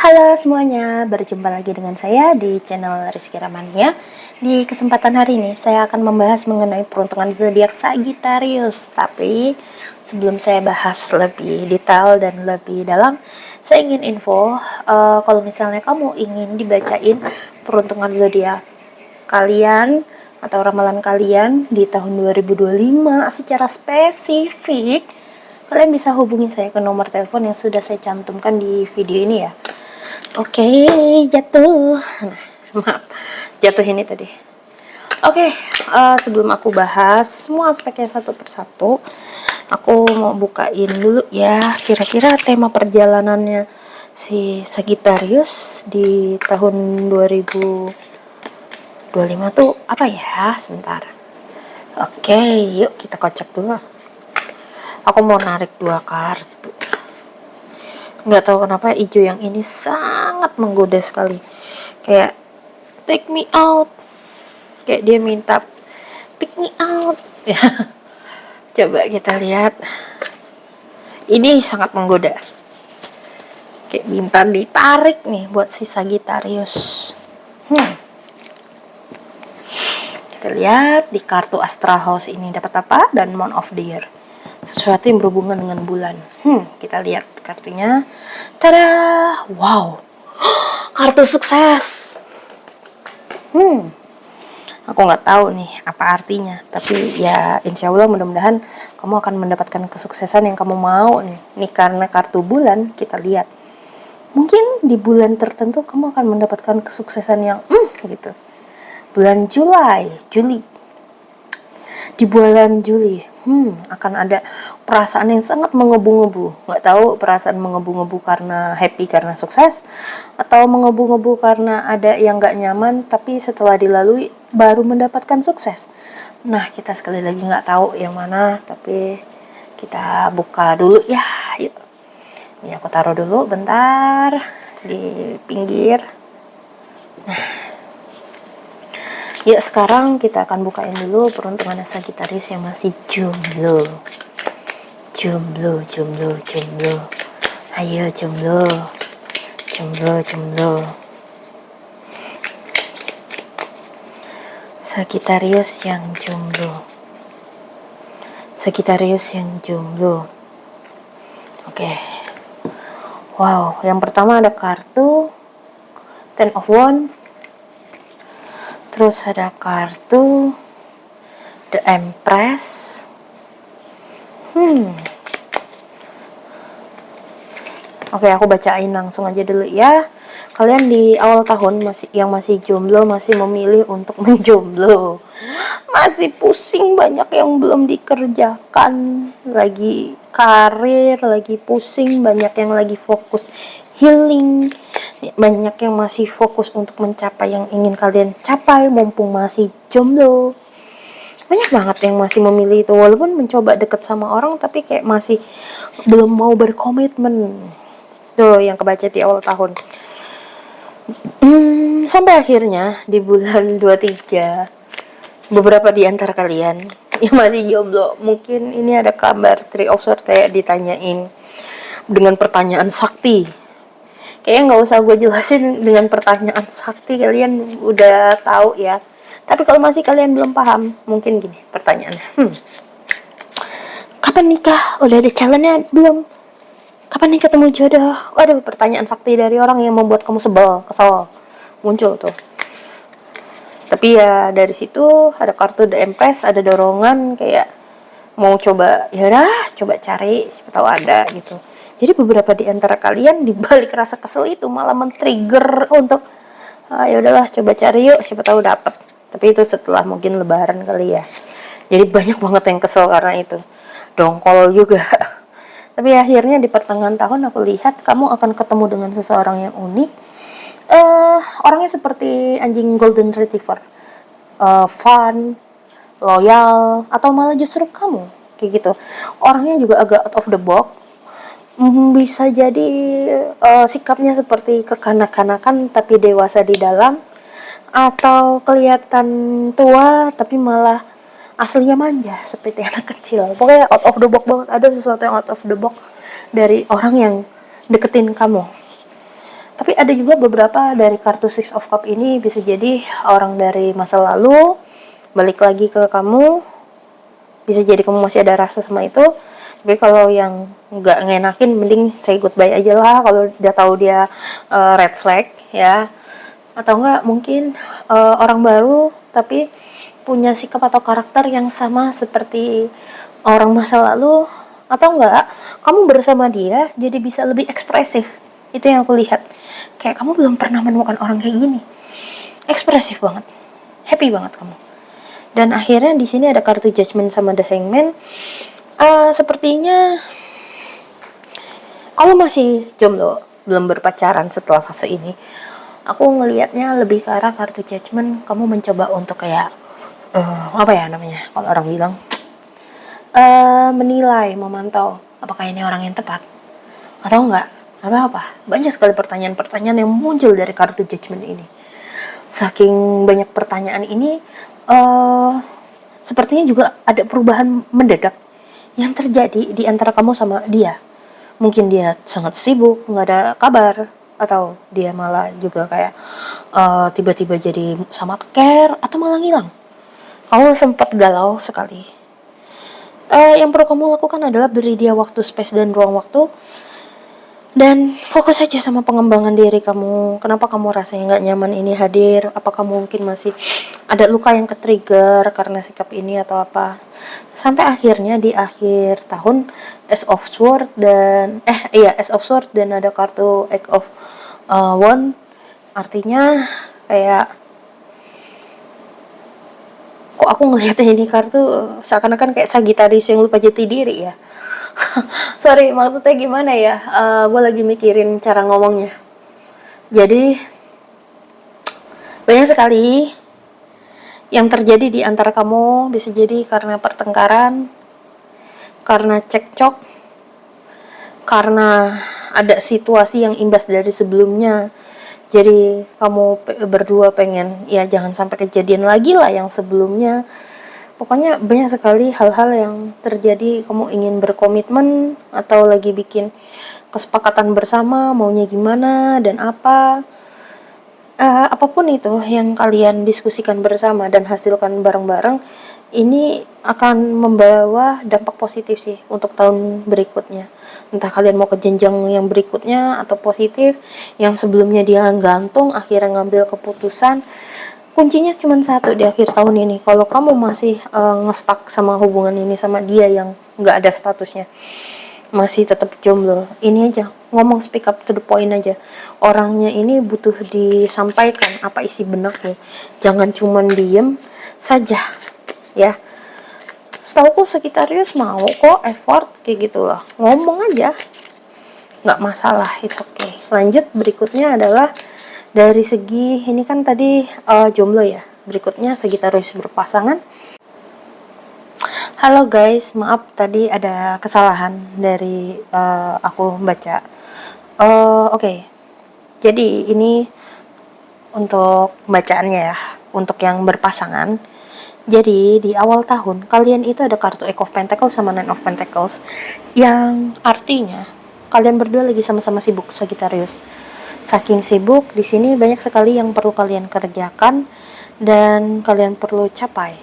Halo semuanya, berjumpa lagi dengan saya di channel Rizky Ramania. Di kesempatan hari ini saya akan membahas mengenai peruntungan zodiak Sagittarius. Tapi sebelum saya bahas lebih detail dan lebih dalam, saya ingin info kalau misalnya kamu ingin dibacain peruntungan zodiak kalian atau ramalan kalian di tahun 2025 secara spesifik, kalian bisa hubungi saya ke nomor telepon yang sudah saya cantumkan di video ini ya. Oke, jatuh. Nah, maaf, jatuh ini tadi. Oke, sebelum aku bahas semua aspeknya satu persatu, aku mau bukain dulu ya, kira-kira tema perjalanannya si Sagittarius di tahun 2025 tuh apa ya? Sebentar. Oke, yuk kita kocok dulu. Aku mau narik 2 kartu. Nggak tahu kenapa hijau yang ini sangat menggoda sekali, kayak take me out, kayak dia minta pick me out ya. Coba kita lihat, ini sangat menggoda, kayak minta ditarik nih buat si Sagittarius. Kita lihat di kartu Astral House ini dapat apa, dan Month of the Year, sesuatu yang berhubungan dengan bulan. Kita lihat kartunya. Tada, wow, kartu sukses. Aku nggak tahu nih apa artinya, tapi ya insya Allah mudah-mudahan kamu akan mendapatkan kesuksesan yang kamu mau nih. Nih karena kartu bulan, kita lihat. Mungkin di bulan tertentu kamu akan mendapatkan kesuksesan yang gitu. Bulan Juli. Di bulan Juli, akan ada perasaan yang sangat menggebu-gebu. Nggak tahu perasaan menggebu-gebu karena happy karena sukses, atau menggebu-gebu karena ada yang nggak nyaman, tapi setelah dilalui baru mendapatkan sukses. Nah, kita sekali lagi nggak tahu yang mana, tapi kita buka dulu ya. Yuk. Ini aku taruh dulu bentar di pinggir. Ya, sekarang kita akan bukain dulu peruntungan Sagittarius yang masih jomblo. Jomblo. Ayo jomblo. Sagittarius yang jomblo. Oke. Wow, yang pertama ada kartu Ten of Wands. Terus ada kartu The Empress. Oke, aku bacain langsung aja dulu ya. Kalian di awal tahun masih jomblo, masih memilih untuk menjomblo. Masih pusing, banyak yang belum dikerjakan. Lagi karir, lagi pusing, banyak yang lagi fokus healing. Banyak yang masih fokus untuk mencapai yang ingin kalian capai mumpung masih jomblo. Banyak banget yang masih memilih itu, walaupun mencoba deket sama orang tapi kayak masih belum mau berkomitmen. Tuh yang kebaca di awal tahun. Sampai akhirnya di bulan 23, beberapa di antara kalian yang masih jomblo, mungkin ini ada kabar Three of Swords kayak ditanyain dengan pertanyaan sakti. Kayaknya nggak usah gue jelasin dengan pertanyaan sakti, kalian udah tahu ya. Tapi kalau masih kalian belum paham, mungkin gini pertanyaannya. Kapan nikah? Udah ada calonnya belum? Kapan nih ketemu jodoh? Waduh, pertanyaan sakti dari orang yang membuat kamu kesel. Muncul tuh. Tapi ya dari situ ada kartu The Empress, ada dorongan kayak mau coba, ya udah coba cari, siapa tahu ada gitu. Jadi beberapa di antara kalian di balik rasa kesel itu malah men-trigger untuk ya udahlah coba cari yuk, siapa tahu dapat. Tapi itu setelah mungkin lebaran kali ya. Jadi banyak banget yang kesel karena itu. Dongkol juga. Tapi akhirnya di pertengahan tahun aku lihat kamu akan ketemu dengan seseorang yang unik. Orangnya seperti anjing golden retriever. Fun, loyal, atau malah justru kamu kayak gitu. Orangnya juga agak out of the box. Bisa jadi sikapnya seperti kekanak-kanakan tapi dewasa di dalam, atau kelihatan tua tapi malah aslinya manja seperti anak kecil. Pokoknya out of the box banget, ada sesuatu yang out of the box dari orang yang deketin kamu. Tapi ada juga beberapa dari kartu Six of Cup ini bisa jadi orang dari masa lalu balik lagi ke kamu, bisa jadi kamu masih ada rasa sama itu. Tapi kalau yang nggak ngenakin, mending say goodbye aja lah kalau udah tahu dia red flag ya. Atau enggak mungkin orang baru tapi punya sikap atau karakter yang sama seperti orang masa lalu. Atau enggak kamu bersama dia jadi bisa lebih ekspresif. Itu yang aku lihat, kayak kamu belum pernah menemukan orang kayak gini, ekspresif banget, happy banget kamu. Dan akhirnya di sini ada kartu Judgment sama The Hangman. Sepertinya kamu masih jomblo, belum berpacaran setelah fase ini. Aku ngelihatnya lebih ke arah kartu Judgment. Kamu mencoba untuk kayak apa ya namanya kalau orang bilang, menilai, memantau apakah ini orang yang tepat atau enggak. Apa banyak sekali pertanyaan-pertanyaan yang muncul dari kartu Judgment ini. Saking banyak pertanyaan ini, sepertinya juga ada perubahan mendadak yang terjadi di antara kamu sama dia. Mungkin dia sangat sibuk, nggak ada kabar, atau dia malah juga kayak tiba-tiba jadi sama care, atau malah ngilang. Kamu sempat galau sekali. Yang perlu kamu lakukan adalah beri dia waktu, space, dan ruang waktu. Dan fokus saja sama pengembangan diri kamu. Kenapa kamu rasanya nggak nyaman ini hadir? Apakah mungkin masih ada luka yang ke-trigger karena sikap ini atau apa? Sampai akhirnya di akhir tahun Ace of Sword dan Ace of Sword dan ada kartu Eight of Wand. Artinya kayak, kok aku ngeliatnya ini kartu seakan-akan kayak Sagittarius yang lupa jati diri ya. Sorry, maksudnya gimana ya? Gue lagi mikirin cara ngomongnya. Jadi banyak sekali yang terjadi di antara kamu, bisa jadi karena pertengkaran, karena cekcok, karena ada situasi yang imbas dari sebelumnya. Jadi kamu berdua pengen ya jangan sampai kejadian lagi lah yang sebelumnya. Pokoknya banyak sekali hal-hal yang terjadi. Kamu ingin berkomitmen atau lagi bikin kesepakatan bersama maunya gimana dan apa. Apapun itu yang kalian diskusikan bersama dan hasilkan bareng-bareng, ini akan membawa dampak positif sih untuk tahun berikutnya. Entah kalian mau ke jenjang yang berikutnya atau positif, yang sebelumnya dia gantung akhirnya ngambil keputusan. Kuncinya cuma satu di akhir tahun ini. Kalau kamu masih ngestak sama hubungan ini sama dia yang nggak ada statusnya, masih tetap jomblo, ini aja ngomong, speak up to the point aja. Orangnya ini butuh disampaikan apa isi benaknya, jangan cuman diem saja ya. Setauku Sagittarius mau kok effort kayak gitu loh, ngomong aja nggak masalah, itu oke. Lanjut, berikutnya adalah dari segi ini kan tadi jomblo ya, berikutnya Sagittarius berpasangan. Halo guys, maaf tadi ada kesalahan dari aku baca. Oke. Jadi ini untuk bacaannya ya, untuk yang berpasangan. Jadi di awal tahun kalian itu ada kartu Eight of Pentacles sama Nine of Pentacles, yang artinya kalian berdua lagi sama-sama sibuk Sagittarius. Saking sibuk, di sini banyak sekali yang perlu kalian kerjakan dan kalian perlu capai.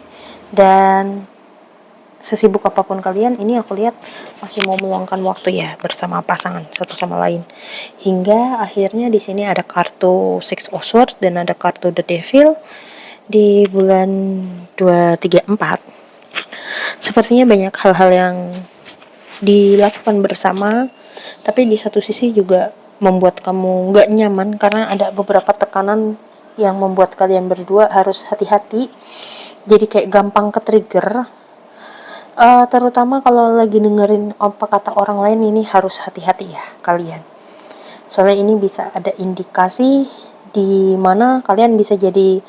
Dan sesibuk apapun kalian, ini aku lihat masih mau meluangkan waktu ya bersama pasangan satu sama lain. Hingga akhirnya di sini ada kartu Six of Swords dan ada kartu The Devil di bulan 2, 3, 4. Sepertinya banyak hal-hal yang dilakukan bersama, tapi di satu sisi juga membuat kamu nggak nyaman karena ada beberapa tekanan yang membuat kalian berdua harus hati-hati. Jadi kayak gampang ke-trigger. Terutama kalau lagi dengerin apa kata orang lain, ini harus hati-hati ya kalian. Soalnya ini bisa ada indikasi di mana kalian bisa jadi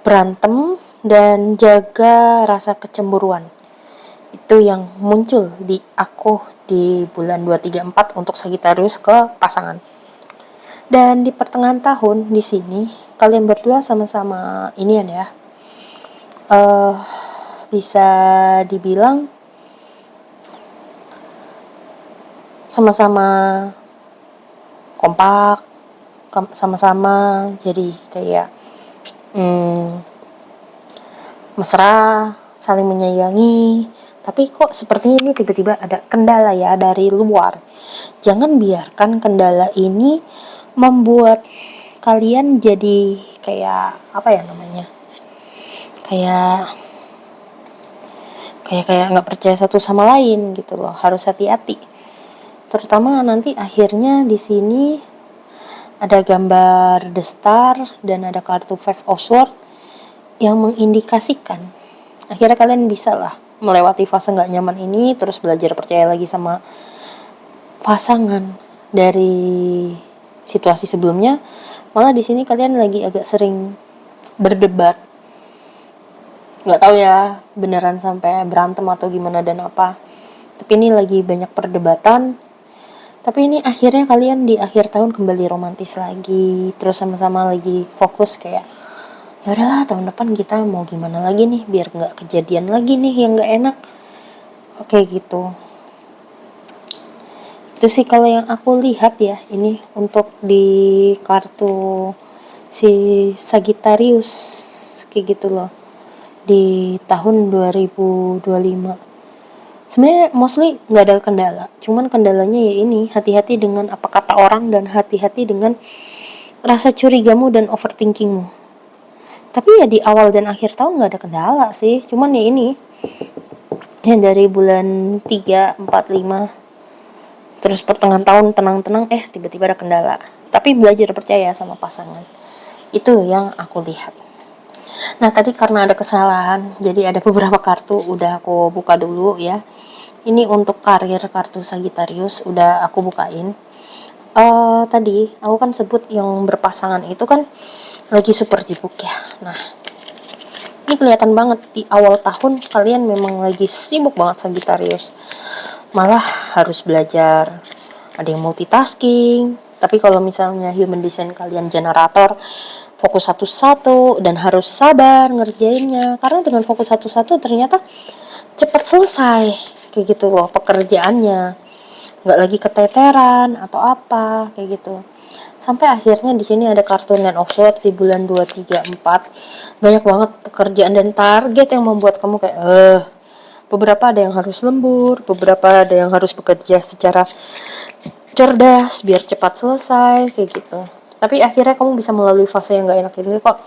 berantem, dan jaga rasa kecemburuan. Itu yang muncul di aku di bulan 2, 3, 4 untuk Sagittarius ke pasangan. Dan di pertengahan tahun di sini kalian berdua sama-sama ini ya. Bisa dibilang sama-sama kompak, sama-sama jadi kayak mesra, saling menyayangi. Tapi kok seperti ini tiba-tiba ada kendala ya dari luar. Jangan biarkan kendala ini membuat kalian jadi kayak apa ya namanya? Kayak nggak percaya satu sama lain gitu loh. Harus hati-hati. Terutama nanti akhirnya di sini ada gambar The Star dan ada kartu Five of Swords yang mengindikasikan akhirnya kalian bisa lah melewati fase nggak nyaman ini, terus belajar percaya lagi sama pasangan dari situasi sebelumnya. Malah di sini kalian lagi agak sering berdebat, nggak tahu ya beneran sampai berantem atau gimana dan apa, tapi ini lagi banyak perdebatan. Tapi ini akhirnya kalian di akhir tahun kembali romantis lagi, terus sama-sama lagi fokus kayak ya udahlah tahun depan kita mau gimana lagi nih biar nggak kejadian lagi nih yang nggak enak. Oke gitu. Itu sih kalau yang aku lihat ya, ini untuk di kartu si Sagittarius kayak gitu loh di tahun 2025. Sebenarnya mostly nggak ada kendala, cuman kendalanya ya ini, hati-hati dengan apa kata orang dan hati-hati dengan rasa curigamu dan overthinkingmu. Tapi ya di awal dan akhir tahun nggak ada kendala sih, cuman ya ini ya dari bulan 3, 4, 5 terus pertengahan tahun tenang-tenang tiba-tiba ada kendala. Tapi belajar percaya sama pasangan, itu yang aku lihat. Nah tadi karena ada kesalahan, jadi ada beberapa kartu udah aku buka dulu ya. Ini untuk karir kartu Sagittarius udah aku bukain. Tadi aku kan sebut yang berpasangan itu kan lagi super sibuk ya. Nah ini kelihatan banget di awal tahun kalian memang lagi sibuk banget Sagittarius. Malah harus belajar, ada yang multitasking. Tapi kalau misalnya human design kalian generator, fokus satu-satu dan harus sabar ngerjainnya. Karena dengan fokus satu-satu ternyata cepat selesai kayak gitu loh pekerjaannya, nggak lagi keteteran atau apa kayak gitu. Sampai akhirnya di sini ada kartu Nine of Swords di bulan 2, 3, 4. Banyak banget pekerjaan dan target yang membuat kamu kayak beberapa ada yang harus lembur, beberapa ada yang harus bekerja secara cerdas biar cepat selesai kayak gitu. Tapi akhirnya kamu bisa melalui fase yang gak enak ini kok.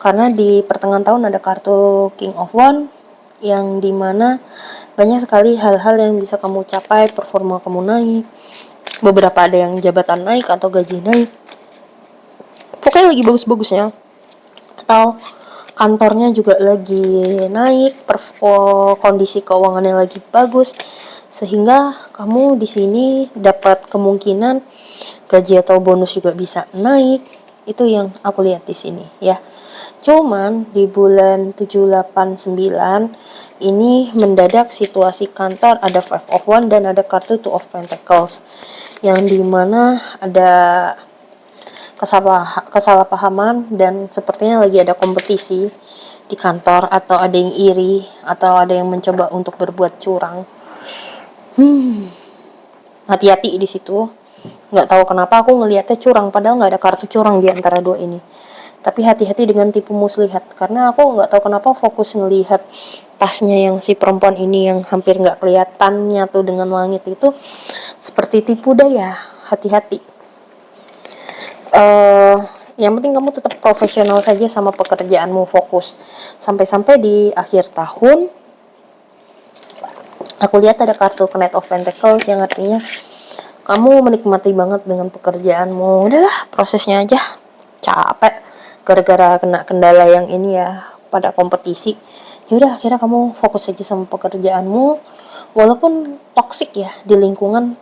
Karena di pertengahan tahun ada kartu King of Wands yang dimana banyak sekali hal-hal yang bisa kamu capai, performa kamu naik. Beberapa ada yang jabatan naik atau gaji naik. Pokoknya lagi bagus-bagusnya. Atau kantornya juga lagi naik, kondisi keuangannya lagi bagus, sehingga kamu di sini dapat kemungkinan gaji atau bonus juga bisa naik. Itu yang aku lihat di sini ya. Cuman di bulan 7, 8, 9 ini mendadak situasi kantor ada Five of Wands dan ada kartu Two of Pentacles yang dimana ada kesalahpahaman dan sepertinya lagi ada kompetisi di kantor, atau ada yang iri atau ada yang mencoba untuk berbuat curang. Hati-hati di situ. Nggak tahu kenapa aku ngelihatnya curang padahal nggak ada kartu curang di antara dua ini. Tapi hati-hati dengan tipu muslihat, karena aku nggak tahu kenapa fokus ngelihat tasnya yang si perempuan ini yang hampir nggak kelihatan nyatu dengan langit itu seperti tipu daya. Hati-hati. Yang penting kamu tetap profesional saja sama pekerjaanmu, fokus. Sampai-sampai di akhir tahun aku lihat ada kartu Knight of Pentacles yang artinya kamu menikmati banget dengan pekerjaanmu. Udahlah, prosesnya aja capek gara-gara kena kendala yang ini ya, pada kompetisi. Ya udah, akhirnya kamu fokus aja sama pekerjaanmu walaupun toksik ya di lingkungan.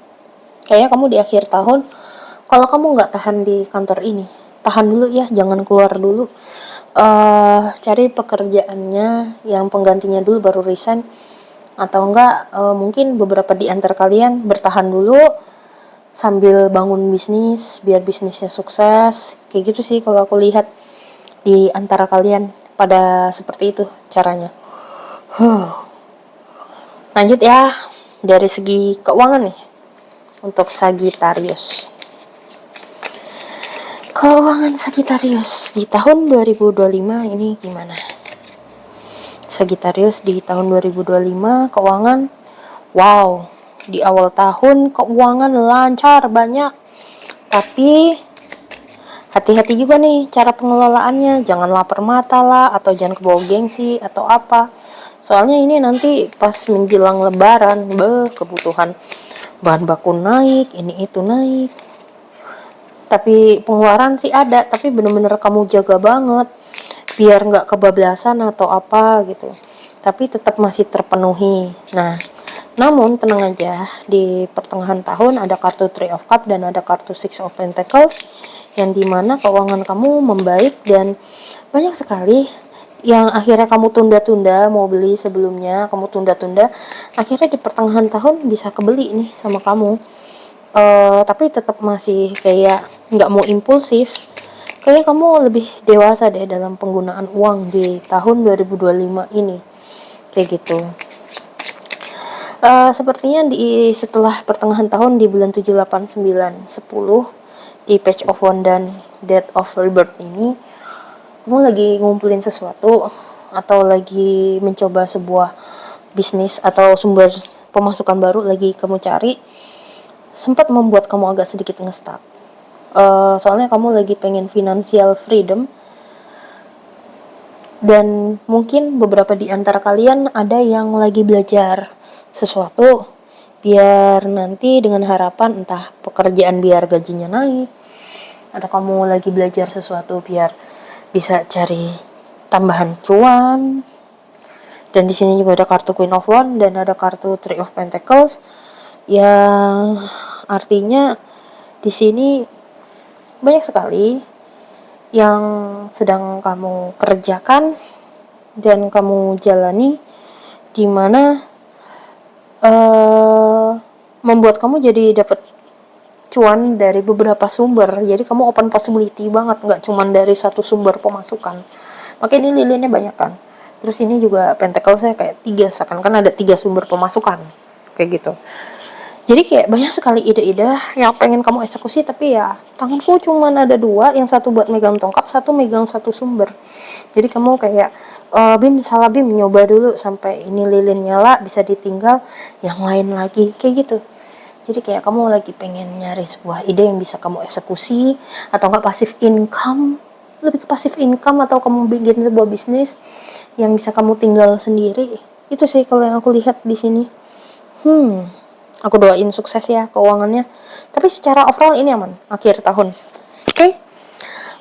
Kayaknya kamu di akhir tahun kalau kamu nggak tahan di kantor ini, tahan dulu ya, jangan keluar dulu. Cari pekerjaannya yang penggantinya dulu baru resign, atau enggak mungkin beberapa di antara kalian bertahan dulu sambil bangun bisnis biar bisnisnya sukses. Kayak gitu sih kalau aku lihat di antara kalian pada seperti itu caranya. Lanjut ya, dari segi keuangan nih untuk Sagittarius. Keuangan Sagittarius di tahun 2025 ini gimana? Sagittarius di tahun 2025 keuangan, wow, di awal tahun keuangan lancar banyak, tapi hati-hati juga nih cara pengelolaannya, jangan lapar mata lah, atau jangan kebawa gengsi atau apa. Soalnya ini nanti pas menjelang lebaran, kebutuhan bahan baku naik, ini itu naik. Tapi pengeluaran sih ada, tapi bener-bener kamu jaga banget biar nggak kebablasan atau apa gitu. Tapi tetap masih terpenuhi. Nah, namun tenang aja, di pertengahan tahun ada kartu Three of Cups dan ada kartu Six of Pentacles, yang dimana keuangan kamu membaik dan banyak sekali yang akhirnya kamu tunda-tunda mau beli sebelumnya, kamu tunda-tunda, akhirnya di pertengahan tahun bisa kebeli nih sama kamu. Tapi tetap masih kayak nggak mau impulsif, kayak kamu lebih dewasa deh dalam penggunaan uang di tahun 2025 ini, kayak gitu. Sepertinya setelah pertengahan tahun di bulan 7, 8, 9, 10 di Page of Wands dan Death of Rebirth ini, kamu lagi ngumpulin sesuatu atau lagi mencoba sebuah bisnis atau sumber pemasukan baru lagi kamu cari, sempat membuat kamu agak sedikit nge-stuck. Soalnya kamu lagi pengen financial freedom, dan mungkin beberapa di antara kalian ada yang lagi belajar sesuatu biar nanti dengan harapan entah pekerjaan biar gajinya naik, atau kamu lagi belajar sesuatu biar bisa cari tambahan cuan. Dan di sini juga ada kartu Queen of Wands dan ada kartu Three of Pentacles, yang artinya di sini banyak sekali yang sedang kamu kerjakan dan kamu jalani, dimana membuat kamu jadi dapat cuan dari beberapa sumber. Jadi kamu open possibility banget, nggak cuman dari satu sumber pemasukan. Makanya ini lilinnya banyak kan. Terus ini juga pentaclesnya kayak 3, seakan-akan ada 3 sumber pemasukan kayak gitu. Jadi kayak banyak sekali ide-ide yang pengen kamu eksekusi, tapi ya tanganku cuman ada 2, yang satu buat megang tongkat, satu megang satu sumber. Jadi kamu kayak Bim, salah Bim, nyoba dulu sampai ini lilin nyala, bisa ditinggal, yang lain lagi, kayak gitu. Jadi kayak kamu lagi pengen nyari sebuah ide yang bisa kamu eksekusi, atau enggak passive income, lebih ke passive income, atau kamu bikin sebuah bisnis yang bisa kamu tinggal sendiri. Itu sih kalau yang aku lihat di sini. Aku doain sukses ya keuangannya. Tapi secara overall ini aman akhir tahun. Oke.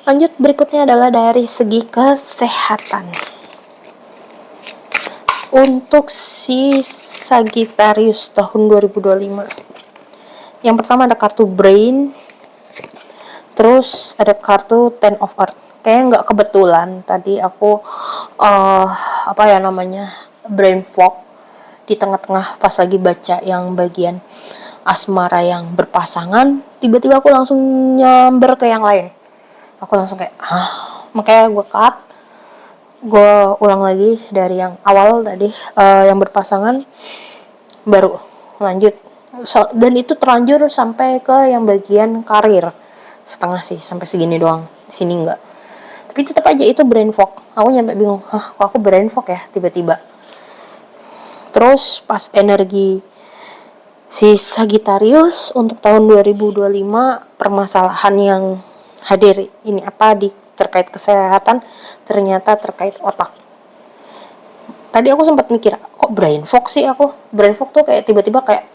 Lanjut, berikutnya adalah dari segi kesehatan. Untuk si Sagittarius tahun 2025. Yang pertama ada kartu Brain. Terus ada kartu Ten of Earth. Kayaknya nggak kebetulan tadi aku brain fog di tengah-tengah pas lagi baca yang bagian asmara yang berpasangan, tiba-tiba aku langsung nyamber ke yang lain. Aku langsung kayak makanya gue ulang lagi dari yang awal tadi, yang berpasangan, baru lanjut. Dan itu terlanjur sampai ke yang bagian karir setengah sih, sampai segini doang, sini enggak. Tapi tetap aja itu brain fog. Aku nyampe bingung, kok aku brain fog ya tiba-tiba. Terus pas energi si Sagittarius untuk tahun 2025, permasalahan yang hadir ini apa terkait kesehatan, ternyata terkait otak. Tadi aku sempat mikir, kok brain fog sih aku? Brain fog tuh kayak tiba-tiba kayak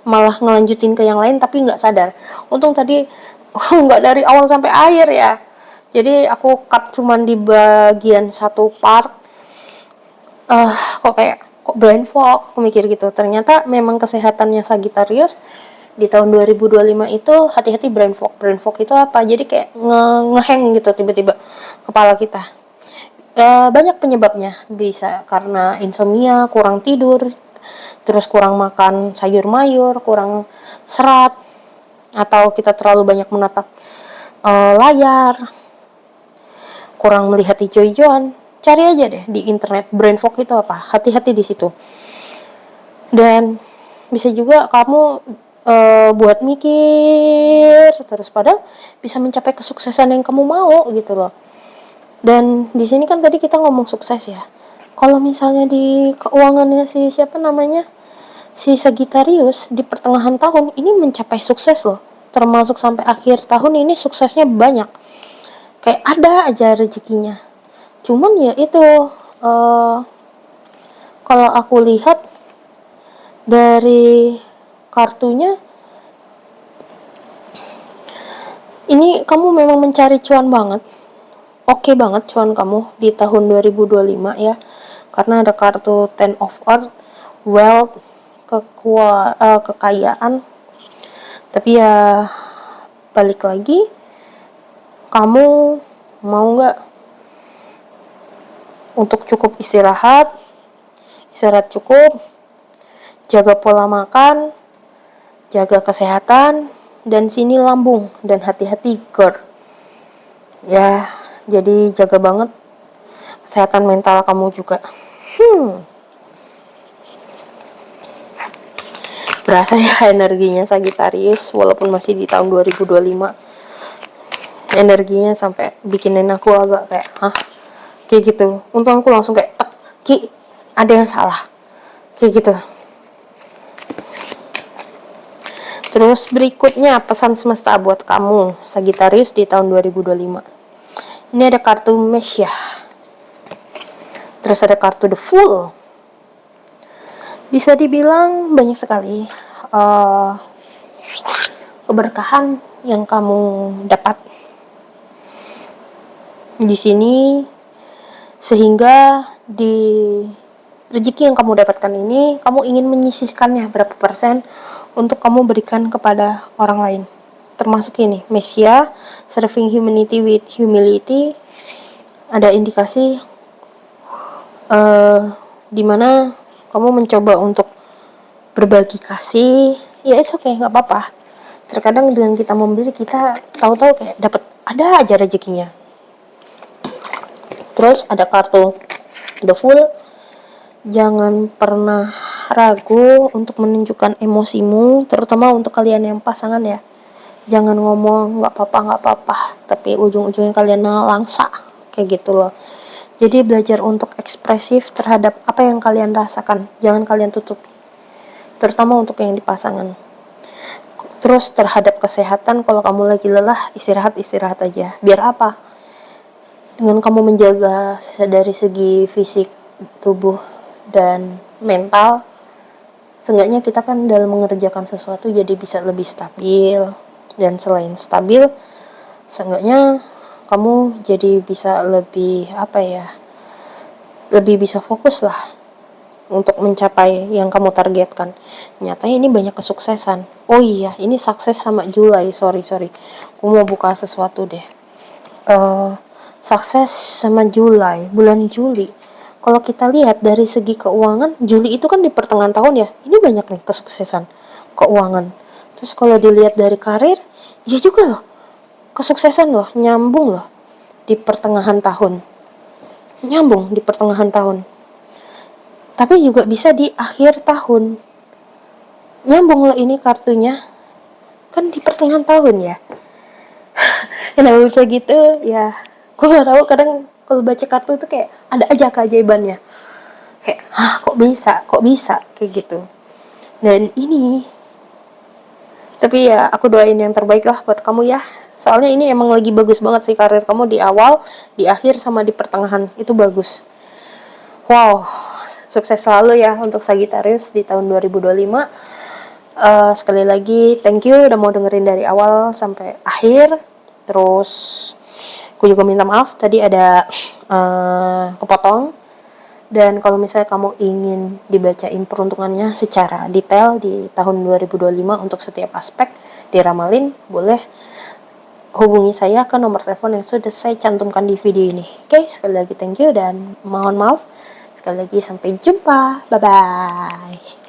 malah ngelanjutin ke yang lain tapi nggak sadar. Untung tadi nggak dari awal sampai akhir ya. Jadi aku cut cuman di bagian satu part. Kok brain fog? Aku mikir gitu. Ternyata memang kesehatannya Sagittarius di tahun 2025 itu hati-hati brain fog. Brain fog itu apa? Jadi kayak ngehang gitu tiba-tiba kepala kita. Banyak penyebabnya. Bisa karena insomnia, kurang tidur, terus kurang makan sayur mayur, kurang serat, atau kita terlalu banyak menatap layar, kurang melihat hijau-hijauan. Cari aja deh di internet brain fog itu apa. Hati-hati di situ. Dan bisa juga kamu buat mikir terus, padahal bisa mencapai kesuksesan yang kamu mau gitu loh. Dan di sini kan tadi kita ngomong sukses ya. Kalau misalnya di keuangannya si siapa namanya, si Sagittarius di pertengahan tahun ini mencapai sukses loh. Termasuk sampai akhir tahun ini suksesnya banyak. Kayak ada aja rezekinya. Cuman ya itu, kalau aku lihat dari kartunya, ini kamu memang mencari cuan banget. Oke banget cuan kamu di tahun 2025 ya. Karena ada kartu Ten of Earth, wealth, kekayaan. Tapi ya balik lagi, kamu mau nggak untuk cukup istirahat cukup, jaga pola makan, jaga kesehatan, dan sini lambung, dan hati-hati GERD ya. Jadi jaga banget kesehatan mental kamu juga. Berasa ya energinya Sagittarius, walaupun masih di tahun 2025, energinya sampai bikinin aku agak kayak kayak gitu. Untung aku langsung kayak Ki, ada yang salah kayak gitu. Terus berikutnya pesan semesta buat kamu Sagittarius di tahun 2025. Ini ada kartu Messiah. Terus ada kartu The Fool. Bisa dibilang banyak sekali keberkahan yang kamu dapat di sini, sehingga di rezeki yang kamu dapatkan ini kamu ingin menyisihkannya berapa persen untuk kamu berikan kepada orang lain. Termasuk ini Messiah, serving humanity with humility. Ada indikasi dimana kamu mencoba untuk berbagi kasih. Ya it's okay, nggak apa-apa. Terkadang dengan kita memberi, kita tahu-tahu kayak dapat ada aja rezekinya. Terus ada kartu The Fool. Jangan pernah ragu untuk menunjukkan emosimu, terutama untuk kalian yang pasangan ya. Jangan ngomong nggak apa-apa, tapi ujung-ujungnya kalian langsa kayak gitu loh. Jadi belajar untuk ekspresif terhadap apa yang kalian rasakan, jangan kalian tutupi, terutama untuk yang di pasangan. Terus terhadap kesehatan, kalau kamu lagi lelah, istirahat aja. Biar apa? Dengan kamu menjaga dari segi fisik, tubuh, dan mental, seenggaknya kita kan dalam mengerjakan sesuatu jadi bisa lebih stabil. Dan selain stabil, seenggaknya kamu jadi bisa lebih lebih bisa fokus lah untuk mencapai yang kamu targetkan. Nyatanya ini banyak kesuksesan. Oh iya, ini sukses sama Julai. Sorry, aku mau buka sesuatu deh. Sukses sama Julai, bulan Juli. Kalau kita lihat dari segi keuangan, Juli itu kan di pertengahan tahun ya. Ini banyak nih kesuksesan keuangan. Terus kalau dilihat dari karir, ya juga loh. Kesuksesan loh, nyambung loh di pertengahan tahun. Nyambung di pertengahan tahun. Tapi juga bisa di akhir tahun. Nyambung loh ini kartunya. Kan di pertengahan tahun ya. Kenapa bisa gitu? Ya, gue gak tahu, kadang kalau baca kartu itu kayak ada aja keajaibannya. Kayak, kok bisa kayak gitu. Dan ini, tapi ya aku doain yang terbaik lah buat kamu ya. Soalnya ini emang lagi bagus banget sih karir kamu di awal, di akhir, sama di pertengahan. Itu bagus. Wow, sukses selalu ya untuk Sagittarius di tahun 2025. Sekali lagi thank you udah mau dengerin dari awal sampai akhir. Terus aku juga minta maaf tadi ada kepotong. Dan kalau misalnya kamu ingin dibacain peruntungannya secara detail di tahun 2025 untuk setiap aspek diramalin, boleh hubungi saya ke nomor telepon yang sudah saya cantumkan di video ini. Oke, sekali lagi thank you dan mohon maaf. Sekali lagi sampai jumpa. Bye-bye.